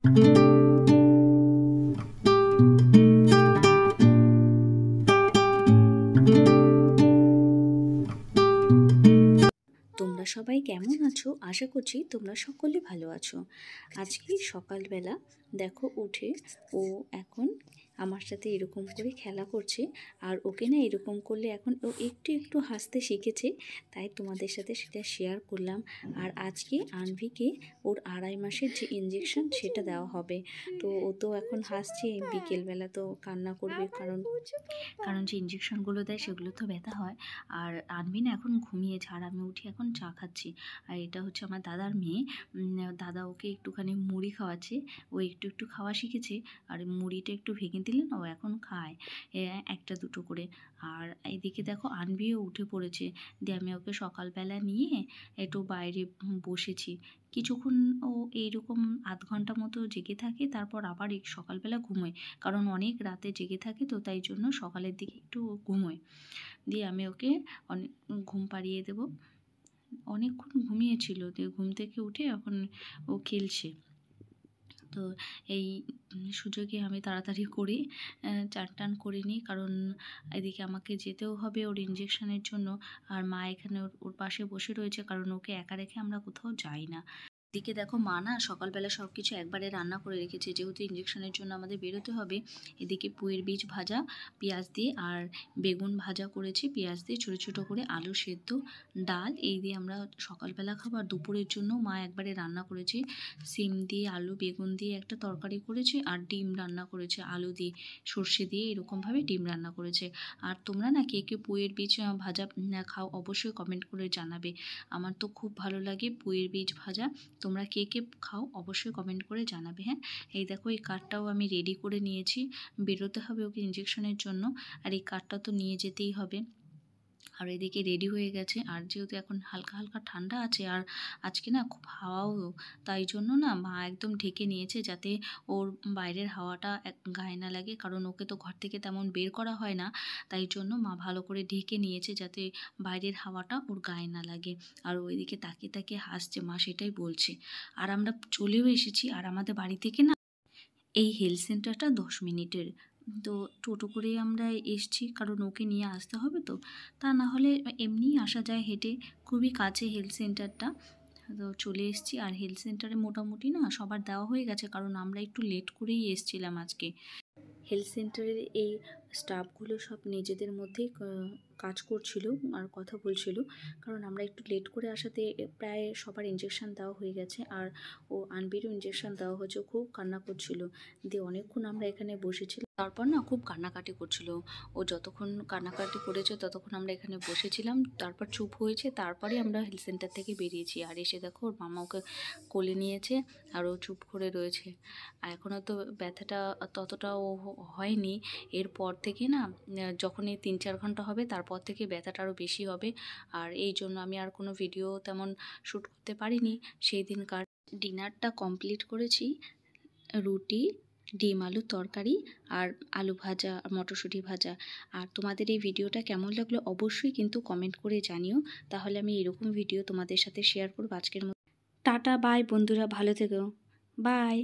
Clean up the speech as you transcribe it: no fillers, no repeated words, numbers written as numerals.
তোমরা সবাই কেমন আছো? আশা করছি তোমরা সকলে ভালো আছো। আজকে সকালবেলা দেখো উঠে ও এখন আমার সাথে এরকম করে খেলা করছে। আর ওকে না এরকম করলে এখন ও একটু একটু হাসতে শিখেছে, তাই তোমাদের সাথে সেটা শেয়ার করলাম। আর আজকে আনভিকে ওর 2.5 মাসের যে ইঞ্জেকশন সেটা দেওয়া হবে। তো ও তো এখন হাসছে, বিকেলবেলা তো কান্না করবে, কারণ যে ইঞ্জেকশনগুলো দেয় সেগুলো তো ব্যথা হয়। আর আনবিন এখন ঘুমিয়েছে আর আমি উঠে এখন চা খাচ্ছি। আর এটা হচ্ছে আমার দাদার মেয়ে। দাদা ওকে একটুখানি মুড়ি খাওয়াচ্ছে, ও একটু একটু খাওয়া শিখেছে। আর মুড়িটা একটু ভেঙে দিলে না ও এখন খায় একটা দুটো করে। আর এদিকে দেখো আনবিও উঠে পড়েছে, দিয়ে আমি ওকে সকালবেলা নিয়ে একটু বাইরে বসেছি কিছুক্ষণ। ও এইরকম আধ ঘন্টা মতো জেগে থাকে, তারপর আবার এই সকালবেলা ঘুমোয়, কারণ অনেক রাতে জেগে থাকে, তো তাই জন্য সকালের দিকে একটু ঘুমোয়। দিয়ে আমি ওকে অনেক ঘুম পাড়িয়ে দেবো। অনেকক্ষণ ঘুমিয়েছিল, দিয়ে ঘুম থেকে উঠে এখন ও খেলছে। তো এই সুযোগে আমি তাড়াতাড়ি করে চান টান করে নিই, কারণ এদিকে আমাকে যেতেও হবে ওর ইঞ্জেকশনের জন্য। আর মা এখানে ওর পাশে বসে রয়েছে, কারণ ওকে একা রেখে আমরা কোথাও যাই না। এদিকে দেখো মা না সকালবেলা সব কিছু একবারে রান্না করে রেখেছে, যেহেতু ইঞ্জেকশনের জন্য আমাদের বেরোতে হবে। এদিকে পুঁইয়ের বীজ ভাজা পেঁয়াজ দিয়ে, আর বেগুন ভাজা করেছি পেঁয়াজ দিয়ে ছোটো ছোটো করে, আলু সেদ্ধ, ডাল, এই দিয়ে আমরা সকালবেলা খাবো। আর দুপুরের জন্য মা একবারে রান্না করেছে, সিম দিয়ে আলু বেগুন দিয়ে একটা তরকারি করেছে, আর ডিম রান্না করেছে আলু দিয়ে সর্ষে দিয়ে, এরকমভাবে ডিম রান্না করেছে। আর তোমরা না কে কে পুঁইয়ের বীজ ভাজা খাও অবশ্যই কমেন্ট করে জানাবে। আমার তো খুব ভালো লাগে পুঁইয়ের বীজ ভাজা। তোমরা কে কে খাও অবশ্যই কমেন্ট করে জানাবে। হ্যাঁ, এই দেখো এই কার্ডটাও আমি রেডি করে নিয়েছি, বেরোতে হবে ওকে ইঞ্জেকশনের জন্য, আর এই কার্ডটা তো নিয়ে যেতেই হবে। আর এদিকে রেডি হয়ে গেছে। আর যেহেতু এখন হালকা হালকা ঠান্ডা আছে, আর আজকে না খুব হাওয়াও, তাই জন্য না মা একদম ঢেকে নিয়েছে, যাতে ওর বাইরের হাওয়াটা গায়ে না লাগে, কারণ ওকে তো ঘর থেকে তেমন বের করা হয় না। তাই জন্য মা ভালো করে ঢেকে নিয়েছে, যাতে বাইরের হাওয়াটা ওর গায়ে না লাগে। আর ওইদিকে তাকিয়ে তাকিয়ে হাসছে, মা সেটাই বলছে। আর আমরা চলেও এসেছি, আর আমাদের বাড়ি থেকে না এই হেলথ সেন্টারটা 10 মিনিটের। তো টোটো করেই আমরা এসছি, কারণ ওকে নিয়ে আসতে হবে তো, তা না হলে এমনিই আসা যায় হেঁটে, খুবই কাছে হেলথ সেন্টারটা। তো চলে এসেছি। আর হেলথ সেন্টারে মোটামুটি না সবার দেওয়া হয়ে গেছে, কারণ আমরা একটু লেট করেই এসেছিলাম আজকে। হেলথ সেন্টারের এই স্টাফগুলো সব নিজেদের মধ্যেই কাজ করছিল আর কথা বলছিল, কারণ আমরা একটু লেট করে আসাতে প্রায় সবার ইঞ্জেকশন দেওয়া হয়ে গেছে। আর ও আনবিরও ইঞ্জেকশন দেওয়া হয়েছে, খুব কান্না করছিল। দিয়ে অনেকক্ষণ আমরা এখানে বসেছিলাম, তারপর না খুব কান্নাকাটি করছিল। ও যতক্ষণ কান্নাকাটি করেছে ততক্ষণ আমরা এখানে বসেছিলাম, তারপর চুপ হয়েছে, তারপরে আমরা হেলথ সেন্টার থেকে বেরিয়েছি। আর এসে দেখো ওর মামা ওকে কোলে নিয়েছে, আর ও চুপ করে রয়েছে। আর এখনও তো ব্যথাটা ততটাও হয়নি। এরপর থেকে না যখন এই 3-4 ঘন্টা হবে, তারপর থেকে ব্যথাটা আরও বেশি হবে। আর এই জন্য আমি আর কোনো ভিডিও তেমন শ্যুট করতে পারিনি সেই দিনকার। ডিনারটা কমপ্লিট করেছি, রুটি, ডিম আলুর তরকারি, আর আলু ভাজা, মটরশুঁটি ভাজা। আর তোমাদের এই ভিডিওটা কেমন লাগলো অবশ্যই কিন্তু কমেন্ট করে জানিও, তাহলে আমি এরকম ভিডিও তোমাদের সাথে শেয়ার করবো। আজকের মতো টাটা, বাই বন্ধুরা, ভালো থেকো, বাই।